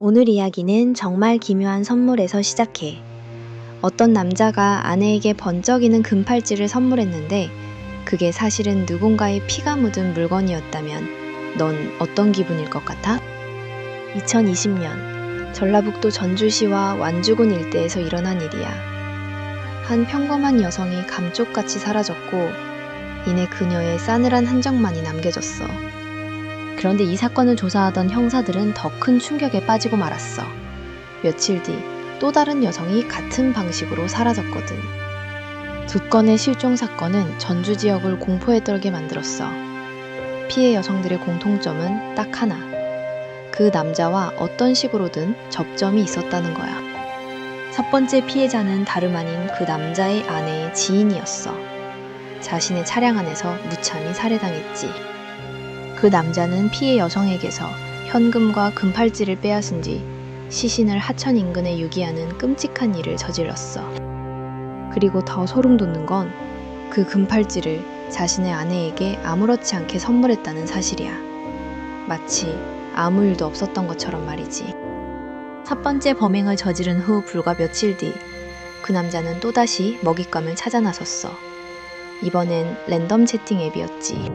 오늘 이야기는 정말 기묘한 선물에서 시작해. 어떤 남자가 아내에게 번쩍이는 금팔찌를 선물했는데 그게 사실은 누군가의 피가 묻은 물건이었다면 넌 어떤 기분일 것 같아? 2020년 전라북도 전주시와 완주군 일대에서 일어난 일이야. 한 평범한 여성이 감쪽같이 사라졌고 이내 그녀의 싸늘한 흔적만이 남겨졌어. 그런데 이 사건을 조사하던 형사들은 더 큰 충격에 빠지고 말았어. 며칠 뒤 또 다른 여성이 같은 방식으로 사라졌거든. 두 건의 실종 사건은 전주 지역을 공포에 떨게 만들었어. 피해 여성들의 공통점은 딱 하나. 그 남자와 어떤 식으로든 접점이 있었다는 거야. 첫 번째 피해자는 다름 아닌 그 남자의 아내의 지인이었어. 자신의 차량 안에서 무참히 살해당했지. 그 남자는 피해 여성에게서 현금과 금팔찌를 빼앗은 뒤 시신을 하천 인근에 유기하는 끔찍한 일을 저질렀어. 그리고 더 소름 돋는 건 그 금팔찌를 자신의 아내에게 아무렇지 않게 선물했다는 사실이야. 마치 아무 일도 없었던 것처럼 말이지. 첫 번째 범행을 저지른 후 불과 며칠 뒤 그 남자는 또다시 먹잇감을 찾아 나섰어. 이번엔 랜덤 채팅 앱이었지.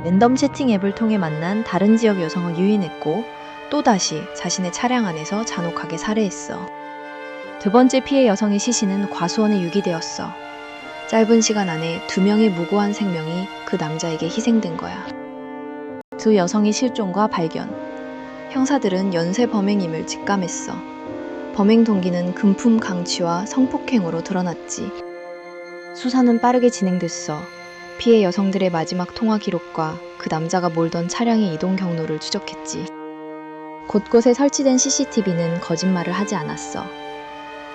랜덤 채팅 앱을 통해 만난 다른 지역 여성을 유인했고 또다시 자신의 차량 안에서 잔혹하게 살해했어. 두 번째 피해 여성의 시신은 과수원에 유기되었어. 짧은 시간 안에 2명의 무고한 생명이 그 남자에게 희생된 거야. 두 여성의 실종과 발견. 형사들은 연쇄 범행임을 직감했어. 범행 동기는 금품 강취와 성폭행으로 드러났지. 수사는 빠르게 진행됐어. 피해 여성들의 마지막 통화 기록과 그 남자가 몰던 차량의 이동 경로를 추적했지. 곳곳에 설치된 CCTV는 거짓말을 하지 않았어.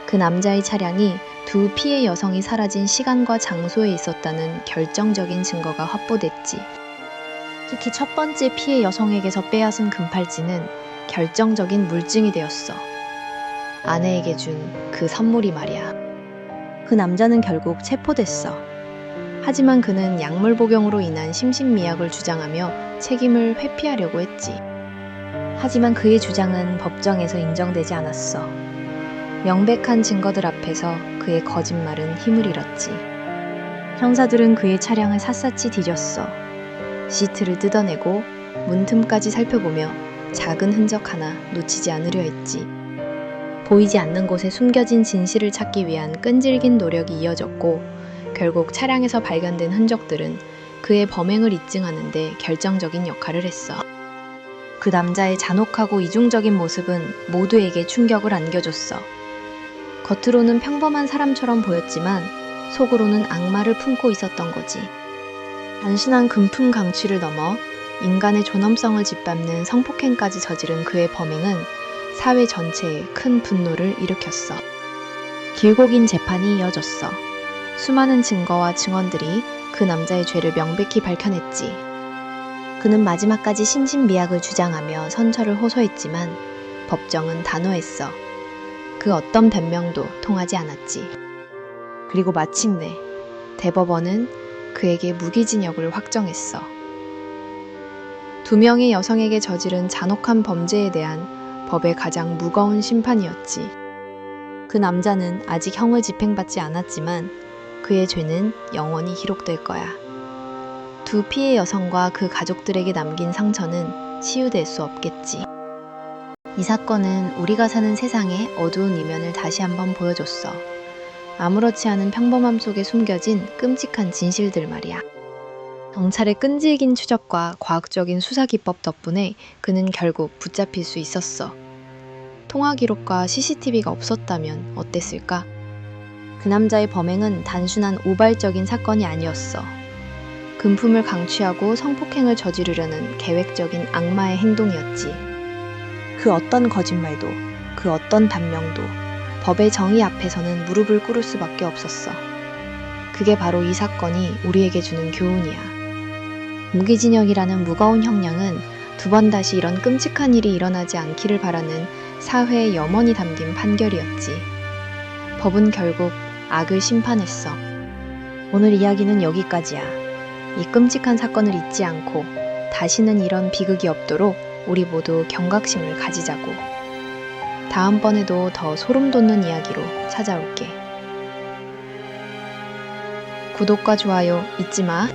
그 남자의 차량이 두 피해 여성이 사라진 시간과 장소에 있었다는 결정적인 증거가 확보됐지. 특히 첫 번째 피해 여성에게서 빼앗은 금팔찌는 결정적인 물증이 되었어. 아내에게 준 그 선물이 말이야. 그 남자는 결국 체포됐어. 하지만 그는 약물 복용으로 인한 심신미약을 주장하며 책임을 회피하려고 했지. 하지만 그의 주장은 법정에서 인정되지 않았어. 명백한 증거들 앞에서 그의 거짓말은 힘을 잃었지. 형사들은 그의 차량을 샅샅이 뒤졌어. 시트를 뜯어내고 문틈까지 살펴보며 작은 흔적 하나 놓치지 않으려 했지. 보이지 않는 곳에 숨겨진 진실을 찾기 위한 끈질긴 노력이 이어졌고 결국 차량에서 발견된 흔적들은 그의 범행을 입증하는 데 결정적인 역할을 했어. 그 남자의 잔혹하고 이중적인 모습은 모두에게 충격을 안겨줬어. 겉으로는 평범한 사람처럼 보였지만 속으로는 악마를 품고 있었던 거지. 단순한 금품 강취를 넘어 인간의 존엄성을 짓밟는 성폭행까지 저지른 그의 범행은 사회 전체에 큰 분노를 일으켰어. 길고 긴 재판이 이어졌어. 수많은 증거와 증언들이 그 남자의 죄를 명백히 밝혀냈지. 그는 마지막까지 심신미약을 주장하며 선처를 호소했지만 법정은 단호했어. 그 어떤 변명도 통하지 않았지. 그리고 마침내 대법원은 그에게 무기징역을 확정했어. 2명의 여성에게 저지른 잔혹한 범죄에 대한 법의 가장 무거운 심판이었지. 그 남자는 아직 형을 집행받지 않았지만 그의 죄는 영원히 기록될 거야. 두 피해 여성과 그 가족들에게 남긴 상처는 치유될 수 없겠지. 이 사건은 우리가 사는 세상의 어두운 이면을 다시 한번 보여줬어. 아무렇지 않은 평범함 속에 숨겨진 끔찍한 진실들 말이야. 경찰의 끈질긴 추적과 과학적인 수사 기법 덕분에 그는 결국 붙잡힐 수 있었어. 통화 기록과 CCTV가 없었다면 어땠을까? 그 남자의 범행은 단순한 우발적인 사건이 아니었어. 금품을 강취하고 성폭행을 저지르려는 계획적인 악마의 행동이었지. 그 어떤 거짓말도, 그 어떤 단명도 법의 정의 앞에서는 무릎을 꿇을 수밖에 없었어. 그게 바로 이 사건이 우리에게 주는 교훈이야. 무기징역이라는 무거운 형량은 2번 다시 이런 끔찍한 일이 일어나지 않기를 바라는 사회의 염원이 담긴 판결이었지. 법은 결국 악을 심판했어. 오늘 이야기는 여기까지야. 이 끔찍한 사건을 잊지 않고 다시는 이런 비극이 없도록 우리 모두 경각심을 가지자고. 다음번에도 더 소름 돋는 이야기로 찾아올게. 구독과 좋아요 잊지 마.